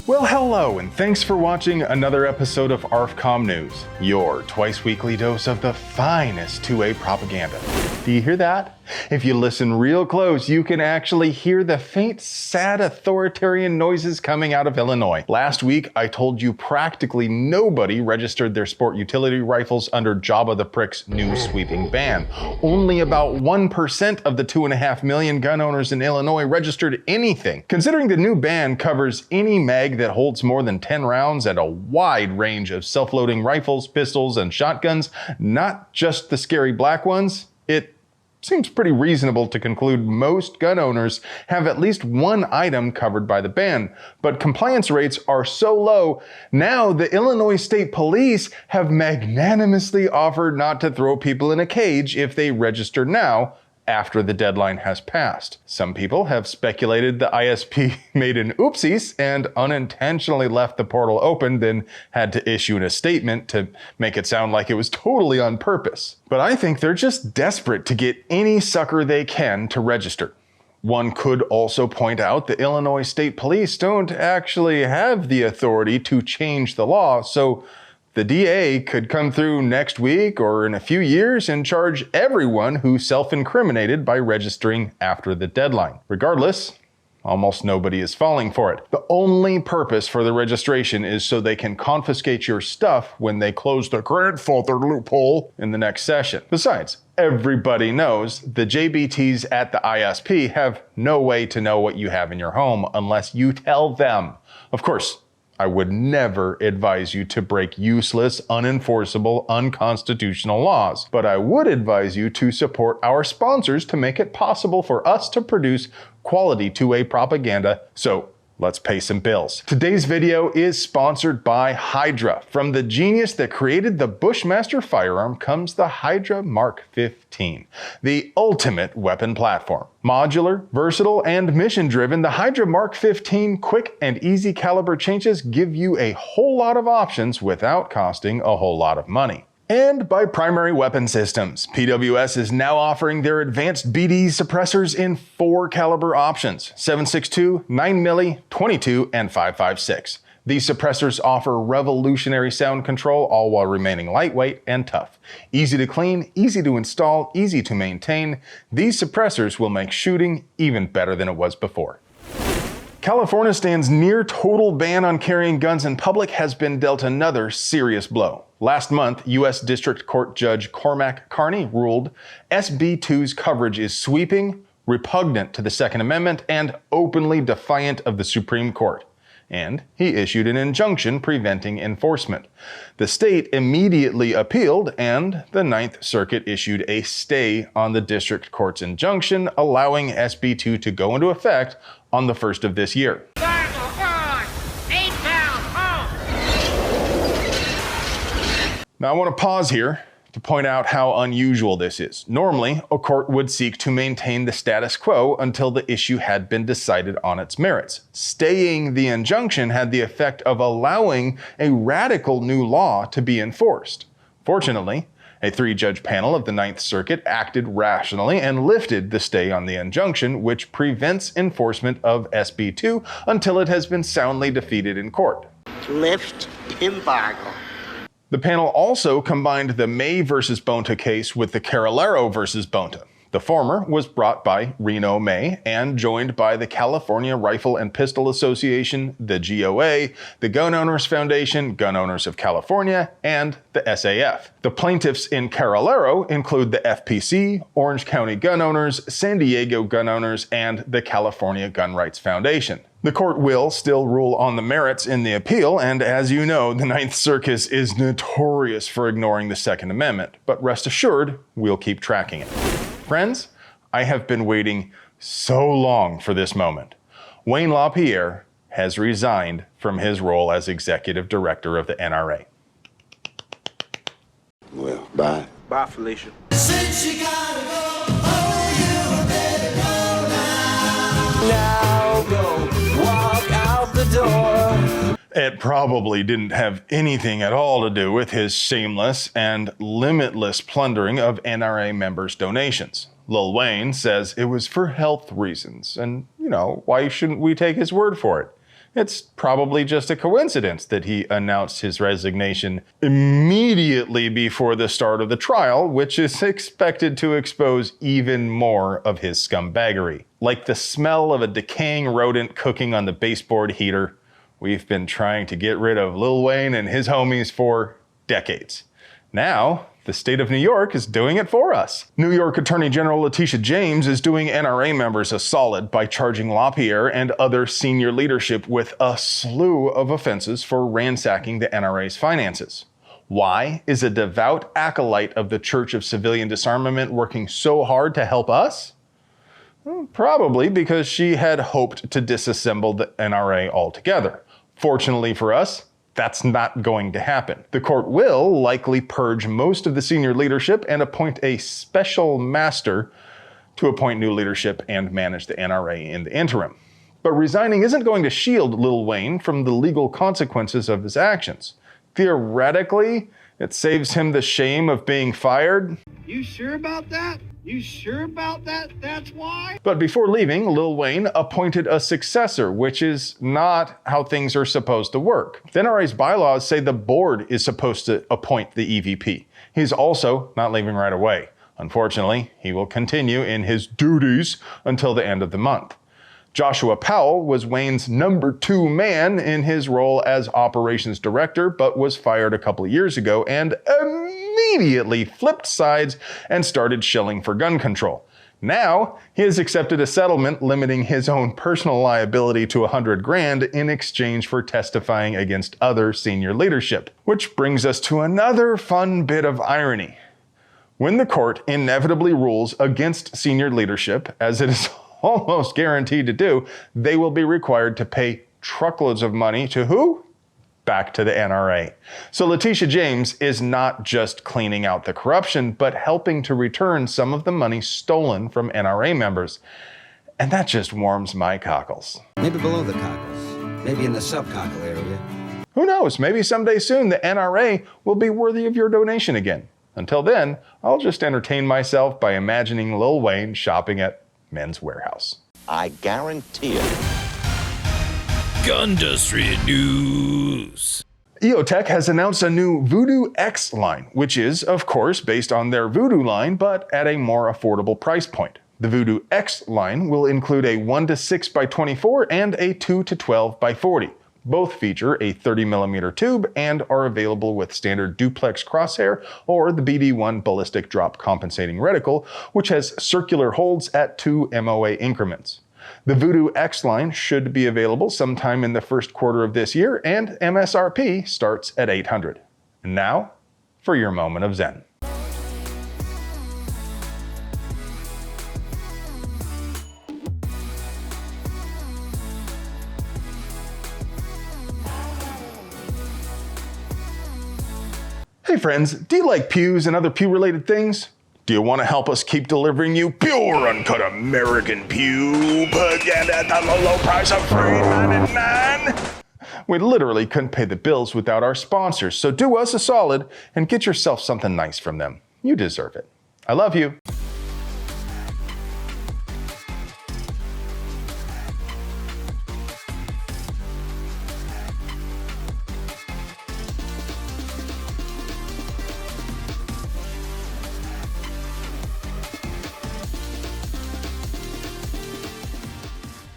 Well, hello, and thanks for watching another episode of ARFCOM News, your twice-weekly dose of the finest 2A propaganda. Do you hear that? If you listen real close, you can actually hear the faint, sad, authoritarian noises coming out of Illinois. Last week, I told you practically nobody registered their sport utility rifles under Jabba the Prick's new sweeping ban. Only about 1% of the 2.5 million gun owners in Illinois registered anything. Considering the new ban covers any mag that holds more than 10 rounds and a wide range of self-loading rifles, pistols, and shotguns, not just the scary black ones, it seems pretty reasonable to conclude most gun owners have at least one item covered by the ban, but compliance rates are so low, now the Illinois State Police have magnanimously offered not to throw people in a cage if they register now, after the deadline has passed. Some people have speculated the ISP made an oopsies and unintentionally left the portal open, then had to issue a statement to make it sound like it was totally on purpose. But I think they're just desperate to get any sucker they can to register. One could also point out the Illinois State Police don't actually have the authority to change the law, so the DA could come through next week or in a few years and charge everyone who self-incriminated by registering after the deadline. Regardless, almost nobody is falling for it. The only purpose for the registration is so they can confiscate your stuff when they close the grandfather loophole in the next session. Besides, everybody knows the JBTs at the ISP have no way to know what you have in your home unless you tell them. Of course, I would never advise you to break useless, unenforceable, unconstitutional laws, but I would advise you to support our sponsors to make it possible for us to produce quality 2A propaganda, so let's pay some bills. Today's video is sponsored by Hydra. From the genius that created the Bushmaster firearm comes the Hydra Mark 15, the ultimate weapon platform. Modular, versatile, and mission-driven, the Hydra Mark 15 quick and easy caliber changes give you a whole lot of options without costing a whole lot of money. And by Primary Weapon Systems. PWS is now offering their advanced BD suppressors in 4 caliber options: 7.62, 9mm, 22, and 5.56. These suppressors offer revolutionary sound control, all while remaining lightweight and tough. Easy to clean, easy to install, easy to maintain, these suppressors will make shooting even better than it was before. Californistan's near total ban on carrying guns in public has been dealt another serious blow. Last month, U.S. District Court Judge Cormac Carney ruled SB 2's coverage is sweeping, repugnant to the Second Amendment, and openly defiant of the Supreme Court. And he issued an injunction preventing enforcement. The state immediately appealed, and the Ninth Circuit issued a stay on the district court's injunction, allowing SB 2 to go into effect on the 1st of this year. Now I want to pause here to point out how unusual this is. Normally, a court would seek to maintain the status quo until the issue had been decided on its merits. Staying the injunction had the effect of allowing a radical new law to be enforced. Fortunately, a 3-judge panel of the Ninth Circuit acted rationally and lifted the stay on the injunction, which prevents enforcement of SB 2 until it has been soundly defeated in court. Lift embargo. The panel also combined the May versus Bonta case with the Carolero versus Bonta. The former was brought by Reno May and joined by the California Rifle and Pistol Association, the GOA, the Gun Owners Foundation, Gun Owners of California, and the SAF. The plaintiffs in Carolero include the FPC, Orange County Gun Owners, San Diego Gun Owners, and the California Gun Rights Foundation. The court will still rule on the merits in the appeal, and as you know, the Ninth Circuit is notorious for ignoring the Second Amendment, but rest assured, we'll keep tracking it. Friends, I have been waiting so long for this moment. Wayne LaPierre has resigned from his role as executive director of the NRA. Well, bye. Bye, Felicia. Since you gotta go, oh, you better go now. Now go, walk out the door. It probably didn't have anything at all to do with his shameless and limitless plundering of NRA members' donations. Lil Wayne says it was for health reasons, and, why shouldn't we take his word for it? It's probably just a coincidence that he announced his resignation immediately before the start of the trial, which is expected to expose even more of his scumbaggery. Like the smell of a decaying rodent cooking on the baseboard heater, we've been trying to get rid of Lil Wayne and his homies for decades. Now, the state of New York is doing it for us. New York Attorney General Letitia James is doing NRA members a solid by charging LaPierre and other senior leadership with a slew of offenses for ransacking the NRA's finances. Why is a devout acolyte of the Church of Civilian Disarmament working so hard to help us? Well, probably because she had hoped to disassemble the NRA altogether. Fortunately for us, that's not going to happen. The court will likely purge most of the senior leadership and appoint a special master to appoint new leadership and manage the NRA in the interim. But resigning isn't going to shield Lil Wayne from the legal consequences of his actions. Theoretically, it saves him the shame of being fired. You sure about that? You sure about that? That's why? But before leaving, Lil Wayne appointed a successor, which is not how things are supposed to work. The NRA's bylaws say the board is supposed to appoint the EVP. He's also not leaving right away. Unfortunately, he will continue in his duties until the end of the month. Joshua Powell was Wayne's number 2 man in his role as operations director, but was fired a couple of years ago and immediately flipped sides and started shilling for gun control. Now, he has accepted a settlement limiting his own personal liability to $100,000 in exchange for testifying against other senior leadership. Which brings us to another fun bit of irony. When the court inevitably rules against senior leadership, as it is almost guaranteed to do, they will be required to pay truckloads of money to who? Back to the NRA. So Letitia James is not just cleaning out the corruption, but helping to return some of the money stolen from NRA members. And that just warms my cockles. Maybe below the cockles. Maybe in the subcockle area. Who knows? Maybe someday soon the NRA will be worthy of your donation again. Until then, I'll just entertain myself by imagining Lil Wayne shopping at Men's Warehouse. I guarantee it. Gundustry News. EOTech has announced a new Voodoo X line, which is, of course, based on their Voodoo line, but at a more affordable price point. The Voodoo X line will include a 1:6x24 and a 2:12x40. Both feature a 30mm tube and are available with standard duplex crosshair or the BD1 ballistic drop compensating reticle, which has circular holds at 2 MOA increments. The Voodoo X line should be available sometime in the first quarter of this year, and MSRP starts at $800. And now, for your moment of Zen. Hey friends, do you like pews and other pew-related things? Do you want to help us keep delivering you pure, uncut American pew propaganda at the low price of $3.99? We literally couldn't pay the bills without our sponsors, so do us a solid and get yourself something nice from them. You deserve it. I love you.